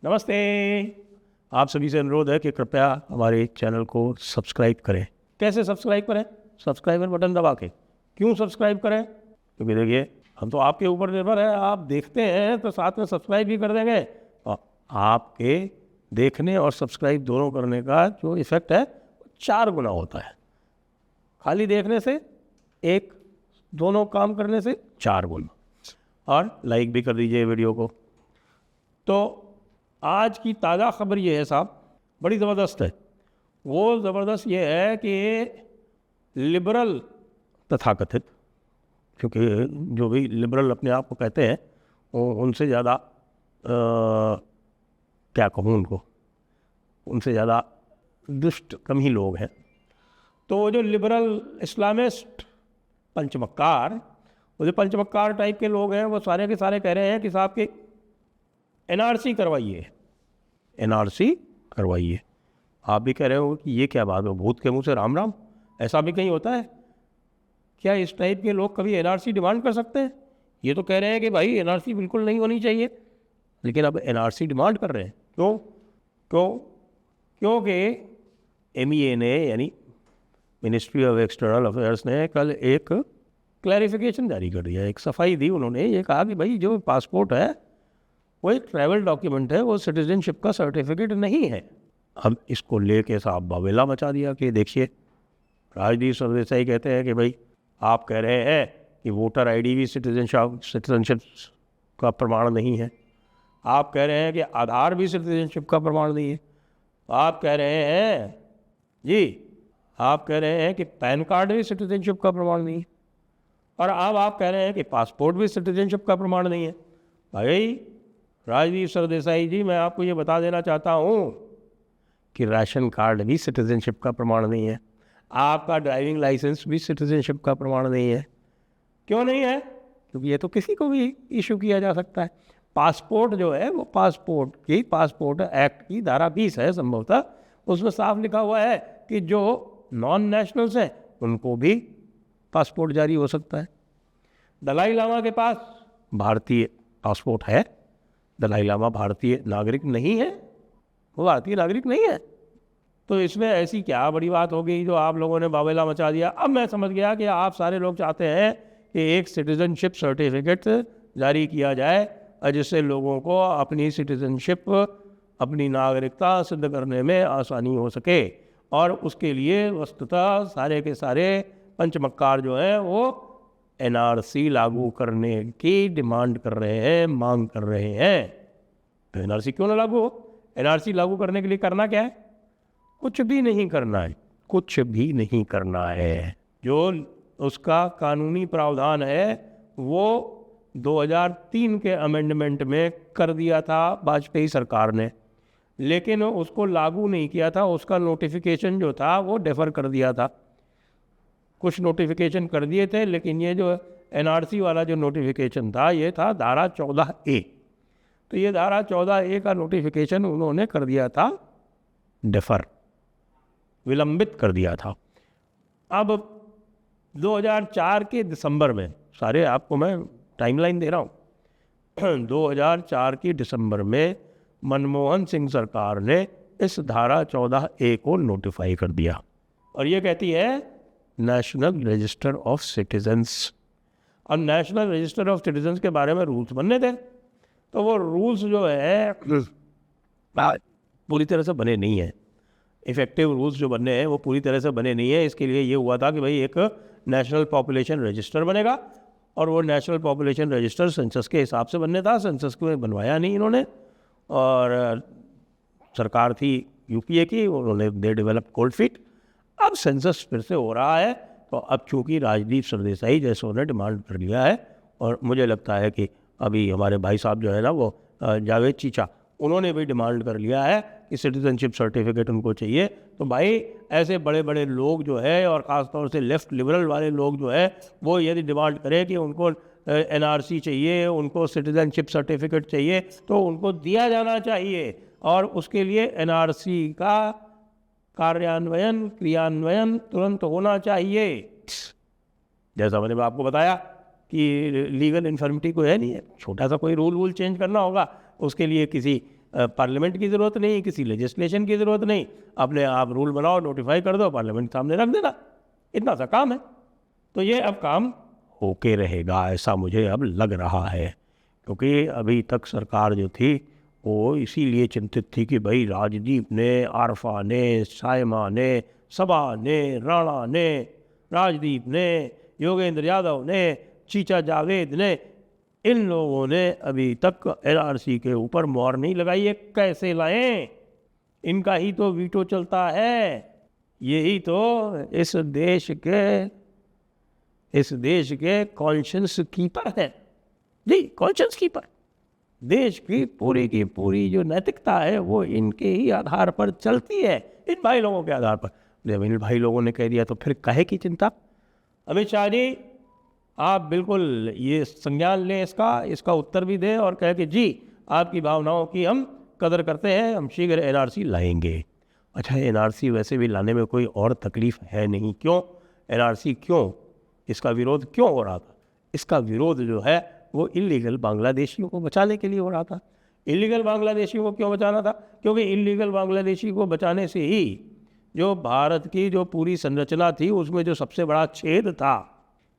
नमस्ते। आप सभी से अनुरोध है कि कृपया हमारे चैनल को सब्सक्राइब करें। कैसे सब्सक्राइब करें? सब्सक्राइबर बटन दबा के। क्यों सब्सक्राइब करें? क्योंकि देखिए, हम तो आपके ऊपर निर्भर है। आप देखते हैं तो साथ में सब्सक्राइब भी कर देंगे, और आपके देखने और सब्सक्राइब दोनों करने का जो इफ़ेक्ट है 4 गुना होता है। खाली देखने से 1, दोनों काम करने से 4 गुना। और लाइक भी कर दीजिए वीडियो को। तो आज की ताज़ा खबर ये है साहब, बड़ी ज़बरदस्त है। वो ज़बरदस्त ये है कि लिबरल तथाकथित, क्योंकि जो भी लिबरल अपने आप को कहते हैं वो उनसे ज़्यादा क्या कहूँ उनको, उनसे ज़्यादा दुष्ट कम ही लोग हैं। तो वो जो लिबरल इस्लामिस्ट पंचमक्कार, वो जो पंचमक्कार टाइप के लोग हैं, वो सारे के सारे कह रहे हैं कि साहब के एनआरसी करवाइए, एनआरसी करवाइए। आप भी कह रहे हो कि ये क्या बात है, भूत के मुंह से राम राम, ऐसा भी कहीं होता है क्या? इस टाइप के लोग कभी एनआरसी डिमांड कर सकते हैं? ये तो कह रहे हैं कि भाई एनआरसी बिल्कुल नहीं होनी चाहिए, लेकिन अब एनआरसी डिमांड कर रहे हैं। क्यों? क्योंकि एमईए ने, यानी मिनिस्ट्री ऑफ एक्सटर्नल अफेयर्स ने कल एक क्लैरिफिकेशन जारी कर दिया, एक सफाई दी। उन्होंने ये कहा कि भाई जो पासपोर्ट है वो एक ट्रैवल डॉक्यूमेंट है, वो सिटीजनशिप का सर्टिफिकेट नहीं है। अब इसको लेके साहब बावेला मचा दिया कि देखिए, राजदीप सरदेसाई कहते हैं कि भाई आप कह रहे हैं कि वोटर आईडी भी सिटीजनशिप का प्रमाण नहीं है, आप कह रहे हैं कि आधार भी सिटीजनशिप का प्रमाण नहीं है, आप कह रहे हैं जी, आप कह रहे हैं कि पैन कार्ड भी सिटीजनशिप का प्रमाण नहीं है, और अब आप कह रहे हैं कि पासपोर्ट भी सिटीजनशिप का प्रमाण नहीं है। भाई राजदीप सरदेसाई जी, मैं आपको ये बता देना चाहता हूँ कि राशन कार्ड भी सिटीजनशिप का प्रमाण नहीं है, आपका ड्राइविंग लाइसेंस भी सिटीजनशिप का प्रमाण नहीं है। क्यों नहीं है? क्योंकि ये तो किसी को भी इशू किया जा सकता है। पासपोर्ट जो है वो पासपोर्ट एक्ट की धारा 20 है संभवतः, उसमें साफ लिखा हुआ है कि जो नॉन नेशनल्स हैं उनको भी पासपोर्ट जारी हो सकता है। दलाई लामा के पास भारतीय पासपोर्ट है, दलाई लामा भारतीय नागरिक नहीं है, वो भारतीय नागरिक नहीं है। तो इसमें ऐसी क्या बड़ी बात हो गई जो आप लोगों ने बावेला मचा दिया? अब मैं समझ गया कि आप सारे लोग चाहते हैं कि एक सिटीजनशिप सर्टिफिकेट जारी किया जाए, जिससे लोगों को अपनी सिटीजनशिप, अपनी नागरिकता सिद्ध करने में आसानी हो सके। और उसके लिए वस्तुतः सारे के सारे पंचमक्कार जो हैं वो एनआरसी लागू करने की डिमांड कर रहे हैं, मांग कर रहे हैं। तो एनआरसी क्यों ना लागू हो? एनआरसी लागू करने के लिए करना क्या है? कुछ भी नहीं करना है, कुछ भी नहीं करना है। जो उसका कानूनी प्रावधान है वो 2003 के अमेंडमेंट में कर दिया था वाजपेयी सरकार ने, लेकिन उसको लागू नहीं किया था। उसका नोटिफिकेशन जो था वो डेफर कर दिया था। कुछ नोटिफिकेशन कर दिए थे, लेकिन ये जो एनआरसी वाला जो नोटिफिकेशन था ये था धारा 14A। तो ये धारा 14A का नोटिफिकेशन उन्होंने कर दिया था डेफर, विलंबित कर दिया था। अब 2004 के दिसंबर में, सारे आपको मैं टाइमलाइन दे रहा हूँ 2004 की दिसंबर में मनमोहन सिंह सरकार ने इस धारा 14A को नोटिफाई कर दिया, और ये कहती है नेशनल रजिस्टर ऑफ सिटीजन्स। और नेशनल रजिस्टर ऑफ सिटीजन्स के बारे में रूल्स बनने थे, तो वो रूल्स जो है पूरी तरह से बने नहीं हैं। इफ़ेक्टिव रूल्स जो बनने हैं वो पूरी तरह से बने नहीं है। इसके लिए ये हुआ था कि भाई एक नेशनल पॉपुलेशन रजिस्टर बनेगा, और वो नेशनल पॉपुलेशन रजिस्टर सेंसस के हिसाब से बनने था। सेंसस को बनवाया नहीं इन्होंने, और सरकार थी यूपीए की, उन्होंने दे डेवलप कोल्ड फीट। अब सेंसस फिर से हो रहा है, तो अब चूँकि राजदीप सरदेसाई जैसों ने डिमांड कर लिया है, और मुझे लगता है कि अभी हमारे भाई साहब जो है ना वो जावेद चीचा, उन्होंने भी डिमांड कर लिया है कि सिटीजनशिप सर्टिफिकेट उनको चाहिए। तो भाई ऐसे बड़े बड़े लोग जो है, और ख़ासतौर से लेफ़्ट लिबरल वाले लोग जो है, वो यदि डिमांड करें कि उनको एनआरसी चाहिए, उनको सिटीजनशिप सर्टिफिकेट चाहिए, तो उनको दिया जाना चाहिए। और उसके लिए एनआरसी का क्रियान्वयन तुरंत होना चाहिए। जैसा मैंने आपको बताया कि लीगल इन्फर्मिटी कोई है नहीं है, छोटा सा कोई रूल चेंज करना होगा, उसके लिए किसी पार्लियामेंट की ज़रूरत नहीं, किसी लेजिस्लेशन की ज़रूरत नहीं, अपने आप रूल बनाओ, नोटिफाई कर दो, पार्लियामेंट के सामने रख देना, इतना सा काम है। तो ये अब काम होके रहेगा, ऐसा मुझे अब लग रहा है, क्योंकि अभी तक सरकार जो थी वो इसीलिए चिंतित थी कि भाई राजदीप ने, आरफा ने, सायमा ने, सबा ने, राणा ने, राजदीप ने, योगेंद्र यादव ने, चीचा जावेद ने, इन लोगों ने अभी तक एनआरसी के ऊपर मोहर नहीं लगाई है। कैसे लाएं? इनका ही तो वीटो चलता है। यही तो इस देश के कॉन्शियंस कीपर है जी, कॉन्शियंस कीपर। देश की पूरी जो नैतिकता है वो इनके ही आधार पर चलती है, इन भाई लोगों के आधार पर। जब इन भाई लोगों ने कह दिया तो फिर काहे की चिंता? अमित शाह जी, आप बिल्कुल ये संज्ञान लें, इसका उत्तर भी दें और कहें कि जी आपकी भावनाओं की हम कदर करते हैं, हम शीघ्र एनआरसी लाएंगे। अच्छा, एनआरसी वैसे भी लाने में कोई और तकलीफ है नहीं। क्यों एनआरसी, क्यों इसका विरोध क्यों हो रहा था? इसका विरोध जो है वो इलीगल बांग्लादेशियों को बचाने के लिए हो रहा था। इलीगल बांग्लादेशियों को क्यों बचाना था? क्योंकि इलीगल बांग्लादेशी को बचाने से ही जो भारत की जो पूरी संरचना थी उसमें जो सबसे बड़ा छेद था,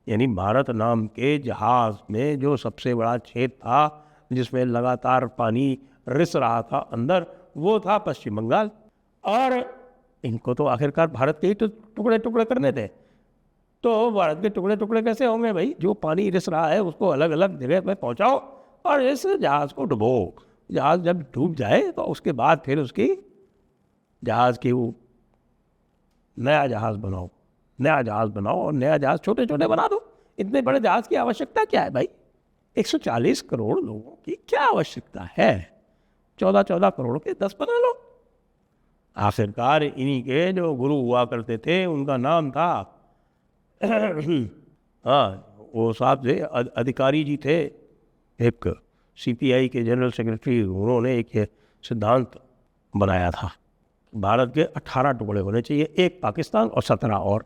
यानी भारत नाम के जहाज़ में जो सबसे बड़ा छेद था जिसमें लगातार पानी रिस रहा था अंदर, वो था पश्चिम बंगाल। और इनको तो आखिरकार भारत के ही तो टुकड़े टुकड़े करने थे। तो भारत के टुकड़े टुकड़े कैसे होंगे भाई? जो पानी रिस रहा है उसको अलग अलग जगह पे पहुंचाओ और इस जहाज़ को डुबो। जहाज़ जब डूब जाए तो उसके बाद फिर उसकी जहाज़ की वो नया जहाज़ बनाओ और नया जहाज़ छोटे छोटे बना दो। इतने बड़े जहाज़ की आवश्यकता क्या है भाई? 140 करोड़ लोगों की क्या आवश्यकता है? 14 करोड़ के 10 बना लो। आखिरकार इन्हीं के जो गुरु हुआ करते थे उनका नाम था हाँ, वो साहब थे, अधिकारी जी थे, एक सीपीआई के जनरल सेक्रेटरी। उन्होंने एक सिद्धांत बनाया था, भारत के 18 टुकड़े होने चाहिए, एक पाकिस्तान और 17 और।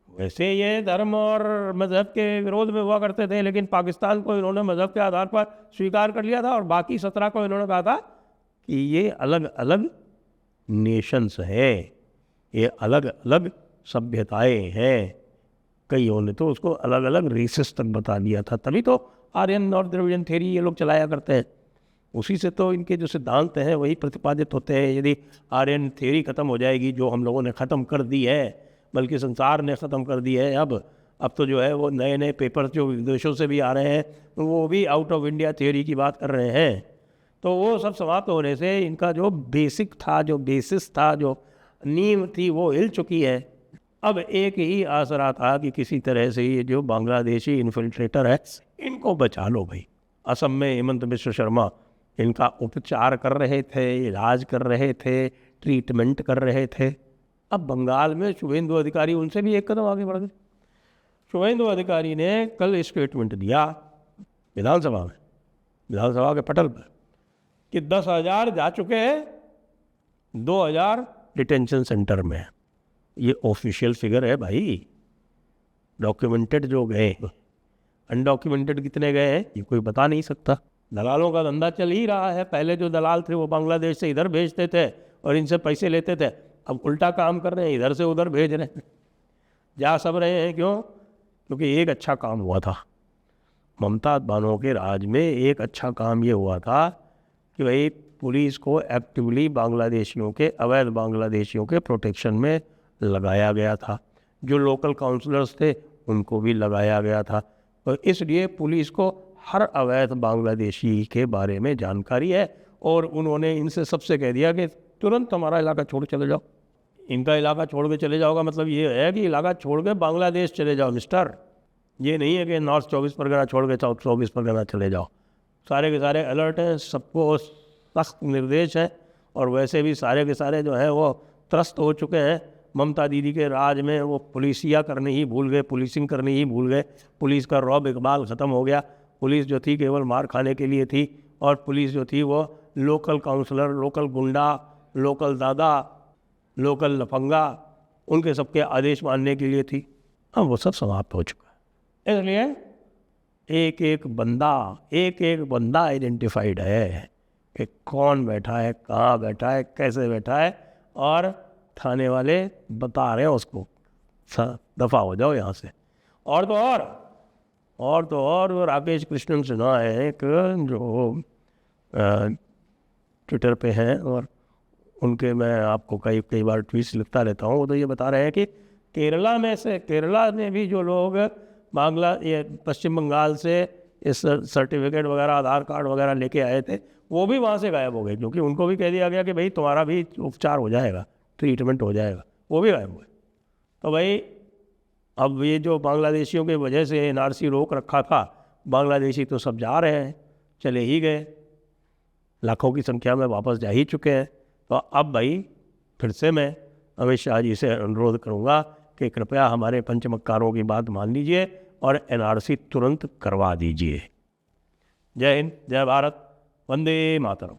वैसे ये धर्म और मज़हब के विरोध में हुआ करते थे, लेकिन पाकिस्तान को इन्होंने मज़हब के आधार पर स्वीकार कर लिया था और बाकी 17 को इन्होंने कहा था कि ये अलग अलग नेशंस हैं, ये अलग अलग सभ्यताएं हैं। कईयों ने तो उसको अलग अलग रेसेस तक बता दिया था। तभी तो आर्यन और द्रविडियन थ्योरी ये लोग चलाया करते हैं। उसी से तो इनके जो सिद्धांत हैं वही प्रतिपादित होते हैं। यदि आर्यन थ्योरी ख़त्म हो जाएगी, जो हम लोगों ने ख़त्म कर दी है, बल्कि संसार ने ख़त्म कर दी है, अब तो जो है वो नए नए पेपर जो विदेशों से भी आ रहे हैं वो भी आउट ऑफ इंडिया थ्योरी की बात कर रहे हैं। तो वो सब समाप्त होने से इनका जो बेसिक था, जो बेसिस था, जो नींव थी, वो हिल चुकी है। अब एक ही आसरा था कि किसी तरह से ये जो बांग्लादेशी इन्फिल्ट्रेटर है इनको बचा लो भाई। असम में हेमंत बिश्व शर्मा इनका उपचार कर रहे थे, इलाज कर रहे थे, ट्रीटमेंट कर रहे थे। अब बंगाल में शुभेंदु अधिकारी उनसे भी एक कदम आगे बढ़ गए। शुभेंदु अधिकारी ने कल स्टेटमेंट दिया विधानसभा में, विधानसभा के पटल पर, कि 10,000 जा चुके हैं, 2,000 डिटेंशन सेंटर में। ये ऑफिशियल फिगर है भाई। डॉक्यूमेंटेड जो गए, अनडॉक्यूमेंटेड कितने गए हैं ये कोई बता नहीं सकता। दलालों का धंधा चल ही रहा है। पहले जो दलाल थे वो बांग्लादेश से इधर भेजते थे और इनसे पैसे लेते थे। अब उल्टा काम कर रहे हैं, इधर से उधर भेज रहे हैं। जा सब रहे हैं, क्यों? क्योंकि एक अच्छा काम हुआ था ममता बानो के राज में। एक अच्छा काम ये हुआ था कि भाई पुलिस को एक्टिवली बांग्लादेशियों के, अवैध बांग्लादेशियों के प्रोटेक्शन में लगाया गया था। जो लोकल काउंसलर्स थे उनको भी लगाया गया था। तो इसलिए पुलिस को हर अवैध बांग्लादेशी के बारे में जानकारी है और उन्होंने इनसे सबसे कह दिया कि तुरंत हमारा इलाका छोड़ चले जाओ। इनका इलाका छोड़ के चले जाओ का मतलब ये है कि इलाका छोड़ के बांग्लादेश चले जाओ मिस्टर। ये नहीं है कि नॉर्थ 24 परगना छोड़ के साउथ 24 परगना चले जाओ। सारे के सारे अलर्ट हैं, सबको सख्त निर्देश है। और वैसे भी सारे के सारे जो है वो त्रस्त हो चुके हैं ममता दीदी के राज में। वो पुलिसिया करने ही भूल गए, पुलिसिंग करने ही भूल गए। पुलिस का रौब इकबाल ख़त्म हो गया। पुलिस जो थी केवल मार खाने के लिए थी, और पुलिस जो थी वो लोकल काउंसलर, लोकल गुंडा, लोकल दादा, लोकल लफंगा, उनके सबके आदेश मानने के लिए थी। अब वो सब समाप्त हो चुका है। इसलिए एक एक बंदा आइडेंटिफाइड है कि कौन बैठा है, कहाँ बैठा है, कैसे बैठा है, और थाने वाले बता रहे हैं उसको दफ़ा हो जाओ यहाँ से। और तो और वो राकेश कृष्णन सिन्हा है एक, जो ट्विटर पे हैं, और उनके मैं आपको कई बार ट्वीट्स लिखता रहता हूँ। वो तो ये बता रहे हैं कि केरला में भी जो लोग ये पश्चिम बंगाल से इस सर्टिफिकेट वगैरह, आधार कार्ड वगैरह लेके आए थे, वो भी वहाँ से गायब हो गए, क्योंकि उनको भी कह दिया गया कि भाई तुम्हारा भी उपचार हो जाएगा, ट्रीटमेंट हो जाएगा, वो भी गायब हुए। तो भाई अब ये जो बांग्लादेशियों की वजह से एनआरसी रोक रखा था, बांग्लादेशी तो सब जा रहे हैं, चले ही गए, लाखों की संख्या में वापस जा ही चुके हैं। तो अब भाई फिर से मैं अमित शाह जी से अनुरोध करूँगा कि कृपया हमारे पंचमक्कारों की बात मान लीजिए और एनआरसी तुरंत करवा दीजिए। जय हिंद, जय भारत, वंदे मातरम।